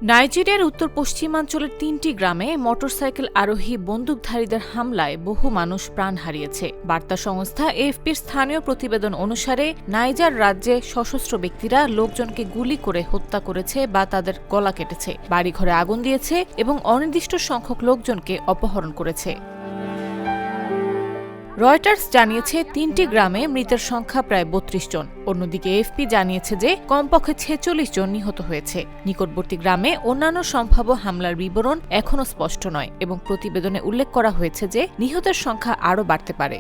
নাইজেরিয়ার উত্তর পশ্চিমাঞ্চলের ৩টি গ্রামে মোটরসাইকেল আরোহী বন্দুকধারীদের হামলায় বহু মানুষ প্রাণ হারিয়েছে। বার্তা সংস্থা এএফপির স্থানীয় প্রতিবেদন অনুসারে নাইজার রাজ্যে সশস্ত্র ব্যক্তিরা লোকজনকে গুলি করে হত্যা করেছে বা তাদের গলা কেটেছে, বাড়িঘরে আগুন দিয়েছে এবং অনির্দিষ্ট সংখ্যক লোকজনকে অপহরণ করেছে। রয়টার্স জানিয়েছে ৩টি গ্রামে মৃতের সংখ্যা প্রায় ৩২ জন। অন্যদিকে এএফপি জানিয়েছে যে কমপক্ষে ৪৬ জন নিহত হয়েছে। নিকটবর্তী গ্রামে অন্যান্য সম্ভাব্য হামলার বিবরণ এখনও স্পষ্ট নয় এবং প্রতিবেদনে উল্লেখ করা হয়েছে যে নিহতের সংখ্যা আরও বাড়তে পারে।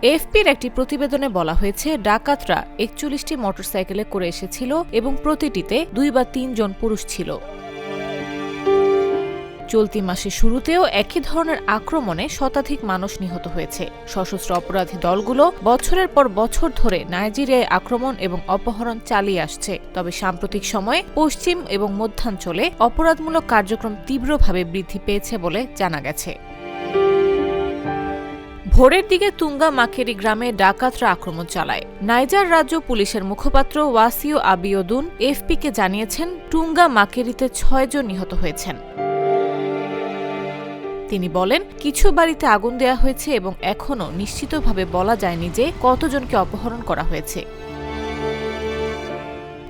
এএফপির একটি প্রতিবেদনে বলা হয়েছে ডাকাতরা ৪১টি মোটরসাইকেলে করে এসেছিল এবং প্রতিটিতে ২ বা ৩ জন পুরুষ ছিল। চলতি মাসের শুরুতেও একই ধরনের আক্রমণে শতাধিক মানুষ নিহত হয়েছে। সশস্ত্র অপরাধী দলগুলো বছরের পর বছর ধরে নাইজেরিয়ায় আক্রমণ এবং অপহরণ চালিয়ে আসছে, তবে সাম্প্রতিক সময়ে পশ্চিম এবং মধ্যাঞ্চলে অপরাধমূলক কার্যক্রম তীব্রভাবে বৃদ্ধি পেয়েছে বলে জানা গেছে। ভোরের দিকে তুঙ্গা মাকেরি গ্রামে ডাকাতরা আক্রমণ চালায়। নাইজার রাজ্য পুলিশের মুখপাত্র ওয়াসিও আবিওদুন এএফপিকে জানিয়েছেন টুঙ্গা মাকেরিতে ৬ জন নিহত হয়েছেন। তিনি বলেন, কিছু বাড়িতে আগুন দেওয়া হয়েছে এবং এখনও নিশ্চিতভাবে বলা যায়নি যে কতজনকে অপহরণ করা হয়েছে।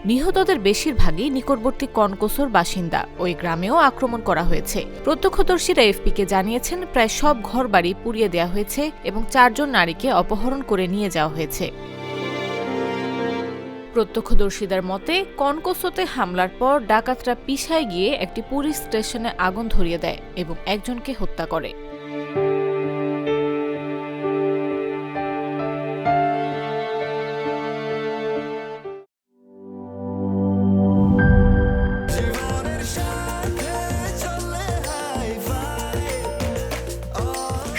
নিহতদের বেশিরভাগই নিকটবর্তী কনকোসোর বাসিন্দা। ওই গ্রামেও আক্রমণ করা হয়েছে। প্রত্যক্ষদর্শীরা এএফপিকে জানিয়েছেন প্রায় সব ঘরবাড়ি পুড়িয়ে দেওয়া হয়েছে এবং ৪ জন নারীকে অপহরণ করে নিয়ে যাওয়া হয়েছে। প্রত্যক্ষদর্শীদের মতে কনকোসোতে হামলার পর ডাকাতরা পিছায় গিয়ে একটি পুলিশ স্টেশনে আগুন ধরিয়ে দেয় এবং একজনকে হত্যা করে।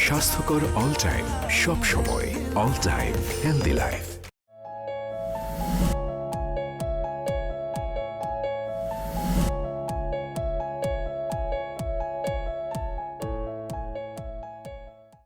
স্বাস্থ্যকর অল টাইম, সব সময় অল টাইম হেলদি লাইফ।